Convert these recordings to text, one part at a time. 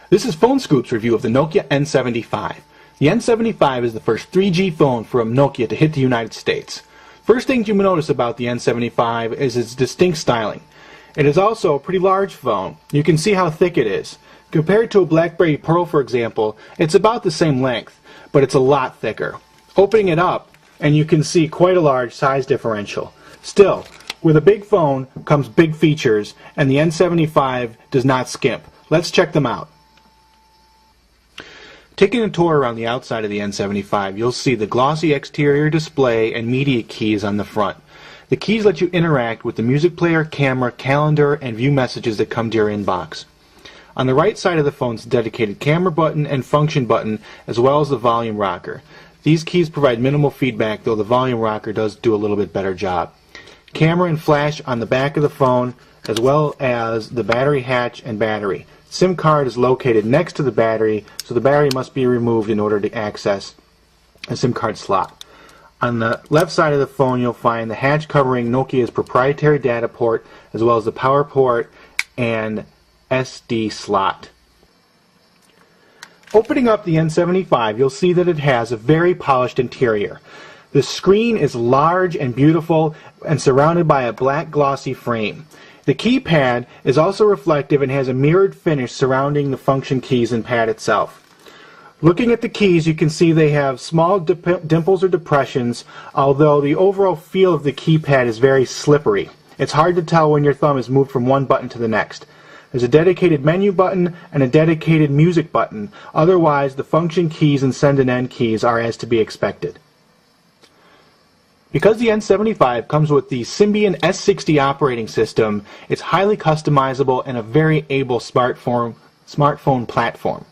This is Phone Scoop's review of the Nokia N75. The N75 is the first 3G phone from Nokia to hit the United States. First thing you will notice about the N75 is its distinct styling. It is also a pretty large phone. You can see how thick it is. Compared to a BlackBerry Pearl, for example, it's about the same length, but it's a lot thicker. Opening it up, and you can see quite a large size differential. Still, with a big phone comes big features, and the N75 does not skimp. Let's check them out. Taking a tour around the outside of the N75, you'll see the glossy exterior display and media keys on the front. The keys let you interact with the music player, camera, calendar, and view messages that come to your inbox. On the right side of the phone is a dedicated camera button and function button, as well as the volume rocker. These keys provide minimal feedback, though the volume rocker does do a little bit better job. Camera and flash on the back of the phone, as well as the battery hatch and battery. SIM card is located next to the battery, so the battery must be removed in order to access a SIM card slot. On the left side of the phone, you'll find the hatch covering Nokia's proprietary data port, as well as the power port and SD slot. Opening up the N75, you'll see that it has a very polished interior. The screen is large and beautiful and surrounded by a black glossy frame. The keypad is also reflective and has a mirrored finish surrounding the function keys and pad itself. Looking at the keys, you can see they have small dimples or depressions, although the overall feel of the keypad is very slippery. It's hard to tell when your thumb is moved from one button to the next. There's a dedicated menu button and a dedicated music button. Otherwise, the function keys and send and end keys are as to be expected. Because the N75 comes with the Symbian S60 operating system, it's highly customizable and a very able smartphone platform.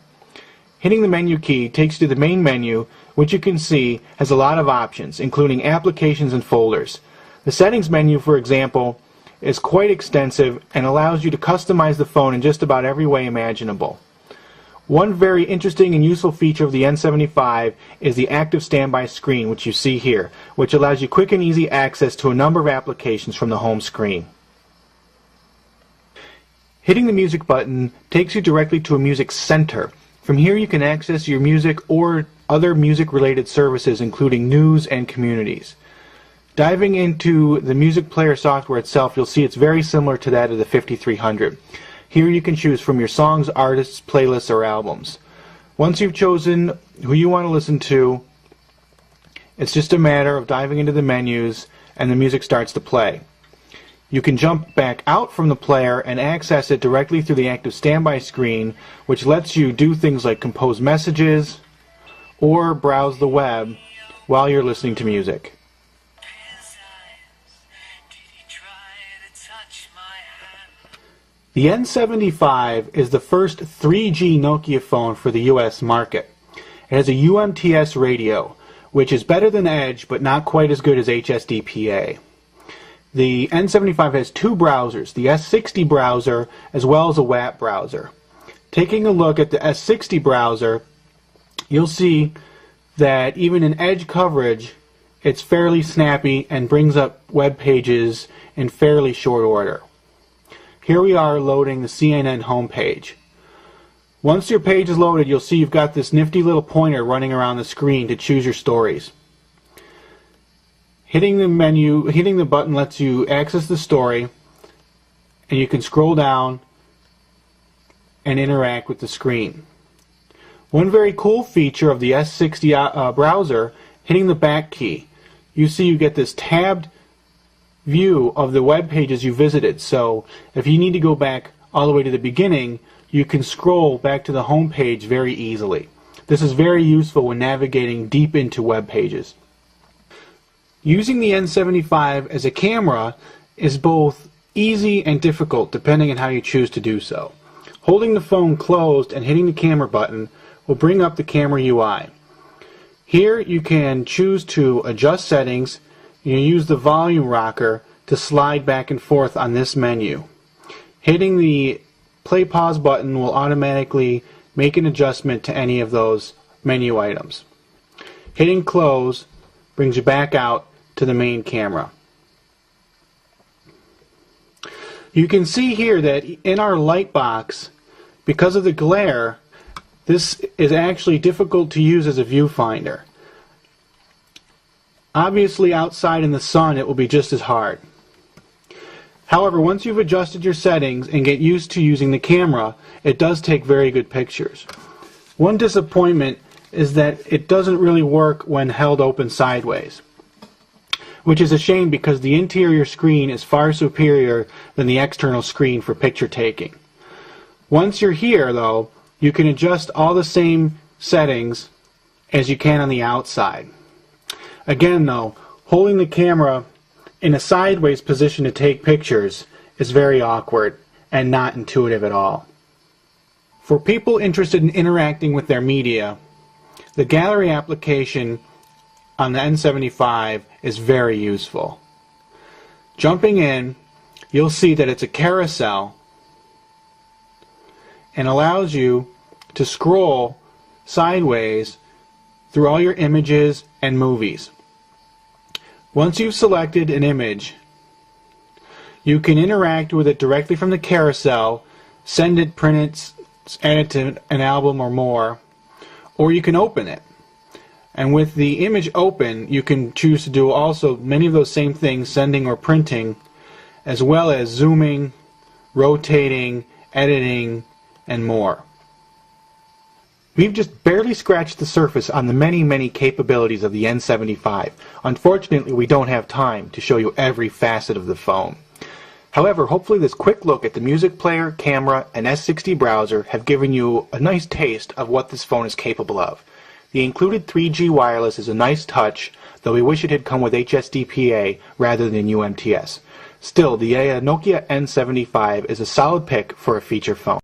Hitting the menu key takes you to the main menu, which you can see has a lot of options, including applications and folders. The settings menu, for example, is quite extensive and allows you to customize the phone in just about every way imaginable. One very interesting and useful feature of the N75 is the active standby screen, which you see here, which allows you quick and easy access to a number of applications from the home screen. Hitting the music button takes you directly to a music center. From here you can access your music or other music-related services, including news and communities. Diving into the music player software itself, you'll see it's very similar to that of the 5300. Here you can choose from your songs, artists, playlists, or albums. Once you've chosen who you want to listen to, it's just a matter of diving into the menus and the music starts to play. You can jump back out from the player and access it directly through the active standby screen, which lets you do things like compose messages or browse the web while you're listening to music. The N75 is the first 3G Nokia phone for the US market. It has a UMTS radio, which is better than Edge but not quite as good as HSDPA. The N75 has two browsers, the S60 browser as well as a WAP browser. Taking a look at the S60 browser, you'll see that even in Edge coverage, it's fairly snappy and brings up web pages in fairly short order. Here we are loading the CNN homepage. Once your page is loaded, you'll see you've got this nifty little pointer running around the screen to choose your stories. Hitting the button lets you access the story, and you can scroll down and interact with the screen. One very cool feature of the S60 browser, hitting the back key, you see you get this tabbed view of the web pages you visited. So if you need to go back all the way to the beginning, you can scroll back to the home page very easily. This is very useful when navigating deep into web pages. Using the N75 as a camera is both easy and difficult depending on how you choose to do so. Holding the phone closed and hitting the camera button will bring up the camera UI. Here you can choose to adjust settings. You use the volume rocker to slide back and forth on this menu. Hitting the play pause button will automatically make an adjustment to any of those menu items. Hitting close brings you back out to the main camera. You can see here that in our light box, because of the glare, this is actually difficult to use as a viewfinder. Obviously outside in the sun it will be just as hard. However, once you've adjusted your settings and get used to using the camera, it does take very good pictures. One disappointment is that it doesn't really work when held open sideways, which is a shame because the interior screen is far superior than the external screen for picture taking. Once you're here though, you can adjust all the same settings as you can on the outside. Again though, holding the camera in a sideways position to take pictures is very awkward and not intuitive at all. For people interested in interacting with their media, the gallery application on the N75 is very useful. Jumping in, you'll see that it's a carousel and allows you to scroll sideways through all your images and movies. Once you've selected an image, you can interact with it directly from the carousel, send it, print it, add it to an album or more, or you can open it. And with the image open, you can choose to do also many of those same things, sending or printing, as well as zooming, rotating, editing, and more. We've just barely scratched the surface on the many capabilities of the N75. Unfortunately, we don't have time to show you every facet of the phone. However, hopefully this quick look at the music player, camera, and S60 browser have given you a nice taste of what this phone is capable of. The included 3G wireless is a nice touch, though we wish it had come with HSDPA rather than UMTS. Still, the Nokia N75 is a solid pick for a feature phone.